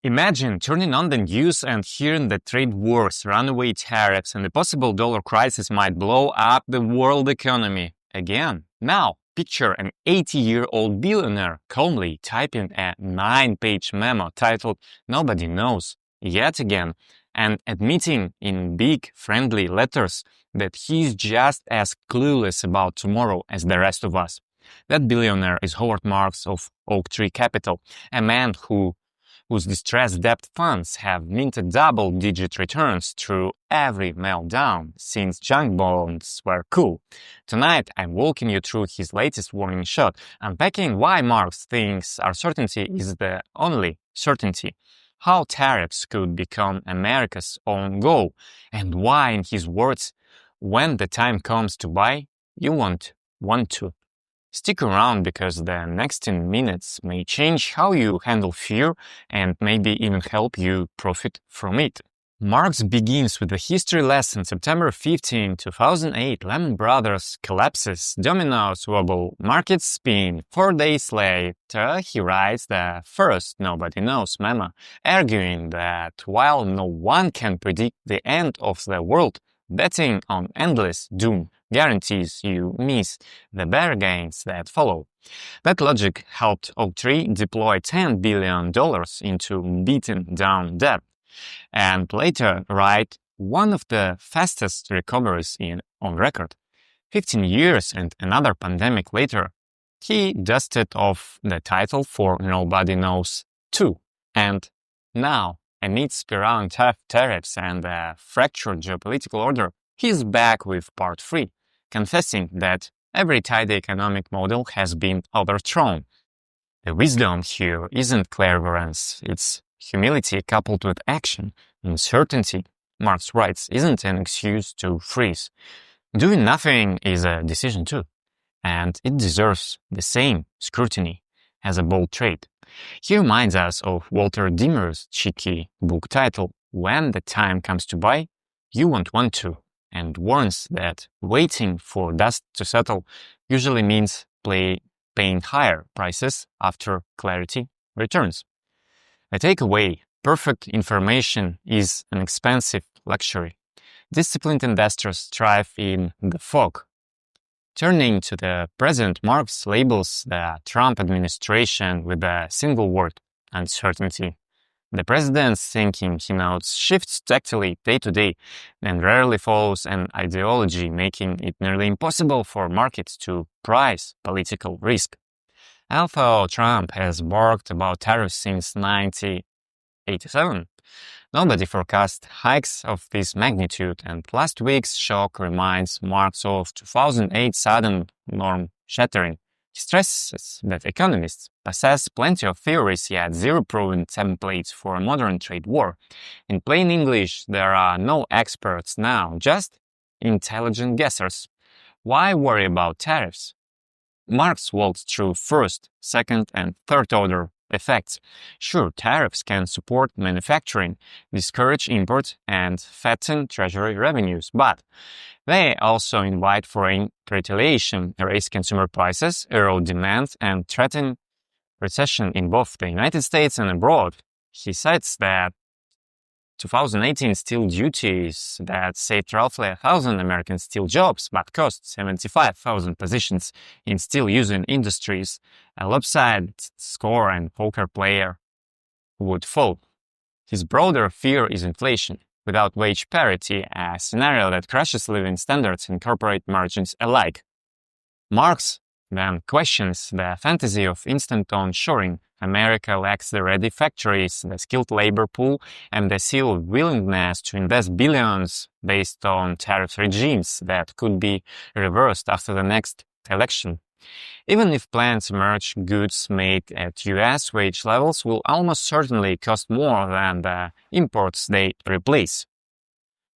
Imagine turning on the news and hearing that trade wars, runaway tariffs, and the possible dollar crisis might blow up the world economy again. Now, picture an 80-year-old billionaire calmly typing a 9-page memo titled "Nobody Knows" yet again, and admitting in big, friendly letters that he's just as clueless about tomorrow as the rest of us. That billionaire is Howard Marks of Oaktree Capital, a man whose distressed debt funds have minted double-digit returns through every meltdown since junk bonds were cool. Tonight, I'm walking you through his latest warning shot, unpacking why Marx thinks uncertainty is the only certainty, how tariffs could become America's own goal, and why, in his words, when the time comes to buy, you won't want to. Stick around because the next 10 minutes may change how you handle fear and maybe even help you profit from it. Marx begins with a history lesson. September 15, 2008, Lehman Brothers collapses, dominoes wobble, markets spin. 4 days later, he writes the first Nobody Knows memo, arguing that while no one can predict the end of the world, betting on endless doom guarantees you miss the bear gains that follow. That logic helped Oaktree deploy $10 billion into beaten down debt, and later write one of the fastest recoveries on record. 15 years and another pandemic later, he dusted off the title for Nobody Knows 2. And now, amid spiraling tariffs and a fractured geopolitical order, he's back with part 3, confessing that every tidy economic model has been overthrown. The wisdom here isn't cleverness, it's humility coupled with action. Uncertainty, Marx writes, isn't an excuse to freeze. Doing nothing is a decision too, and it deserves the same scrutiny as a bold trade. He reminds us of Walter Dimmer's cheeky book title, When the Time Comes to Buy, You Won't Want to, and warns that waiting for dust to settle usually means paying higher prices after clarity returns. The takeaway: perfect information is an expensive luxury. Disciplined investors thrive in the fog. Turning to the present, Marx labels the Trump administration with a single word: uncertainty. The president's thinking, he notes, shifts tactically day to day and rarely follows an ideology, making it nearly impossible for markets to price political risk. Although Trump has barked about tariffs since 1987, nobody forecast hikes of this magnitude, and last week's shock reminds Marx of 2008's sudden norm shattering. He stresses that economists possess plenty of theories yet zero proven templates for a modern trade war. In plain English, there are no experts now, just intelligent guessers. Why worry about tariffs? Marx walks through first, second, and third order effects. Sure, tariffs can support manufacturing, discourage import, and fatten treasury revenues, but they also invite foreign retaliation, raise consumer prices, erode demand, and threaten recession in both the United States and abroad. He cites that 2018 steel duties that saved roughly 1,000 American steel jobs but cost 75,000 positions in steel-using industries. A lopsided score and poker player would fall. His broader fear is inflation. Without wage parity, a scenario that crushes living standards and corporate margins alike. Marx then questions the fantasy of instant onshoring. America lacks the ready factories, the skilled labor pool, and the sheer willingness to invest billions based on tariff regimes that could be reversed after the next election. Even if plants emerge, goods made at US wage levels will almost certainly cost more than the imports they replace.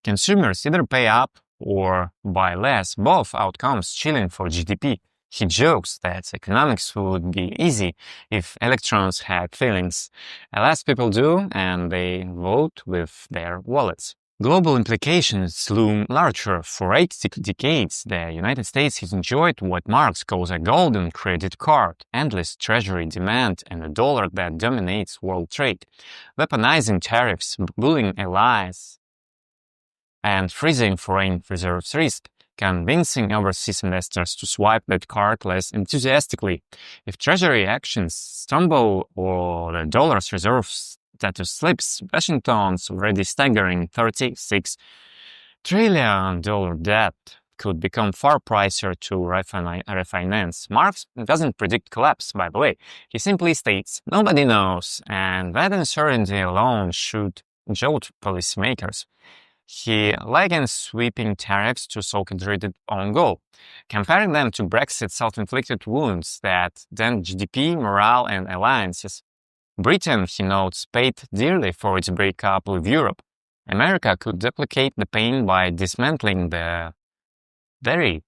Consumers either pay up or buy less, both outcomes chilling for GDP. He jokes that economics would be easy if electrons had feelings. Alas, people do, and they vote with their wallets. Global implications loom larger. For 8 decades, the United States has enjoyed what Marx calls a golden credit card, endless treasury demand, and a dollar that dominates world trade. Weaponizing tariffs, bullying allies, and freezing foreign reserves risk, convincing overseas investors to swipe that card less enthusiastically. If treasury actions stumble or the dollar's reserves status slips, Washington's already staggering $36 trillion debt could become far pricier to refinance. Marx doesn't predict collapse, by the way. He simply states, nobody knows, and that uncertainty alone should jolt policymakers. He likens sweeping tariffs to so-called own goal, comparing them to Brexit's self-inflicted wounds that dent GDP, morale, and alliances. Britain, he notes, paid dearly for its breakup with Europe. America could duplicate the pain by dismantling the very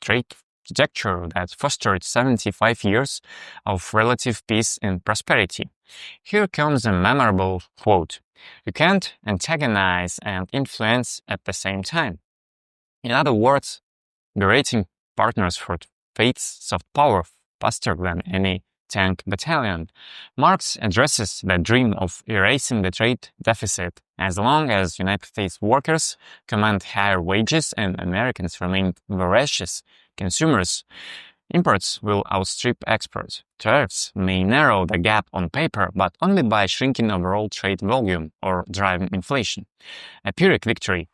trajectory that fostered 75 years of relative peace and prosperity. Here comes a memorable quote. You can't antagonize and influence at the same time. In other words, berating partners for fate's soft power faster than any tank battalion. Marx addresses the dream of erasing the trade deficit. As long as United States workers command higher wages and Americans remain voracious consumers, imports will outstrip exports. Tariffs may narrow the gap on paper, but only by shrinking overall trade volume or driving inflation. A Pyrrhic victory.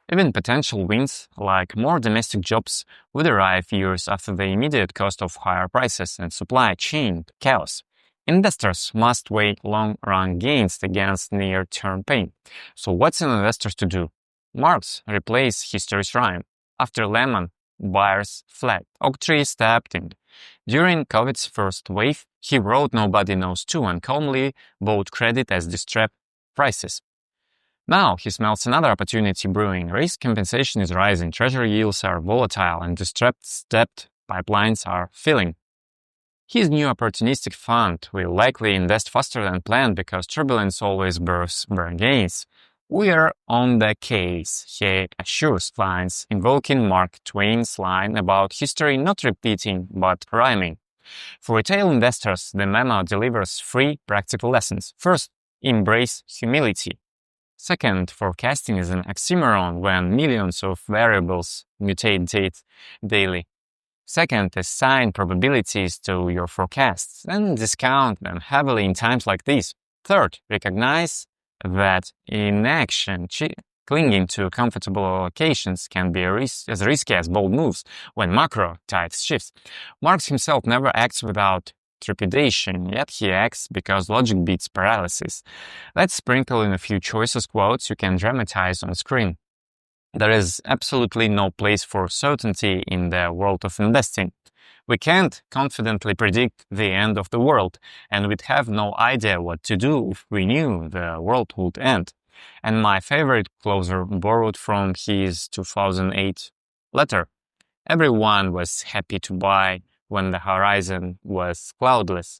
Even potential wins, like more domestic jobs, would arrive years after the immediate cost of higher prices and supply chain chaos. Investors must weigh long-run gains against near-term pain. So what's an investor to do? Marx replaced history's rhyme. After Lehman, buyers fled. Oaktree stepped in. During COVID's first wave, he wrote Nobody Knows Too and calmly bought credit as distressed prices. Now he smells another opportunity brewing. Risk compensation is rising, treasury yields are volatile, and distressed debt pipelines are filling. His new opportunistic fund will likely invest faster than planned because turbulence always births bear gains. We're on the case, he assures clients, invoking Mark Twain's line about history not repeating but rhyming. For retail investors, the memo delivers 3 practical lessons. First, embrace humility. Second, forecasting is an oxymoron when millions of variables mutate daily. Second, assign probabilities to your forecasts and discount them heavily in times like these. Third, recognize that inaction, clinging to comfortable allocations, can be as risky as bold moves when macro tides shifts. Marx himself never acts without trepidation, yet he acts because logic beats paralysis. Let's sprinkle in a few choices quotes you can dramatize on screen. There is absolutely no place for certainty in the world of investing. We can't confidently predict the end of the world, and we'd have no idea what to do if we knew the world would end. And my favorite closer borrowed from his 2008 letter. Everyone was happy to buy when the horizon was cloudless.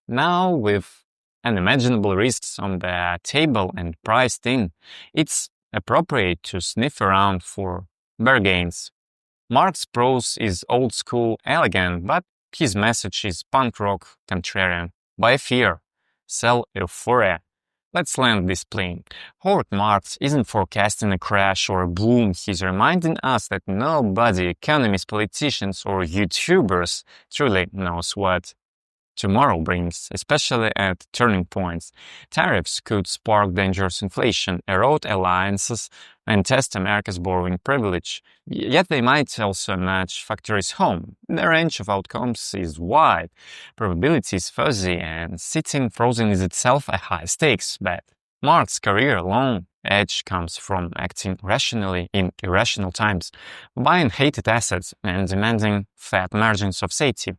Now, with unimaginable risks on the table and priced in, it's appropriate to sniff around for bargains. Marx's prose is old school elegant, but his message is punk rock contrarian. Buy fear, sell euphoria. Let's land this plane. Howard Marks isn't forecasting a crash or a boom. He's reminding us that nobody, economists, politicians, or YouTubers, truly knows what tomorrow brings, especially at turning points. Tariffs could spark dangerous inflation, erode alliances, and test America's borrowing privilege. Yet they might also nudge factories home. The range of outcomes is wide, probability is fuzzy, and sitting frozen is itself a high-stakes bet. Mark's career-long edge comes from acting rationally in irrational times, buying hated assets and demanding fat margins of safety.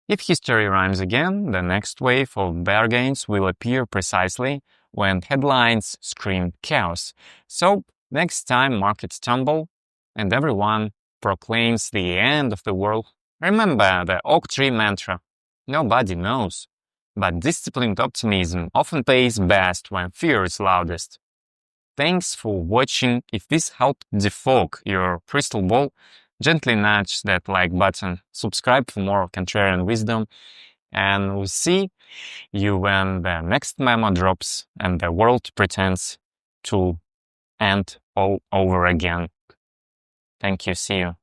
If history rhymes again, the next wave of bear gains will appear precisely when headlines scream chaos. So, next time markets tumble and everyone proclaims the end of the world, remember the Oaktree mantra. Nobody knows, but disciplined optimism often pays best when fear is loudest. Thanks for watching. If this helped defog your crystal ball, gently nudge that like button, subscribe for more contrarian wisdom, and we'll see you when the next memo drops and the world pretends to end all over again. Thank you. See you.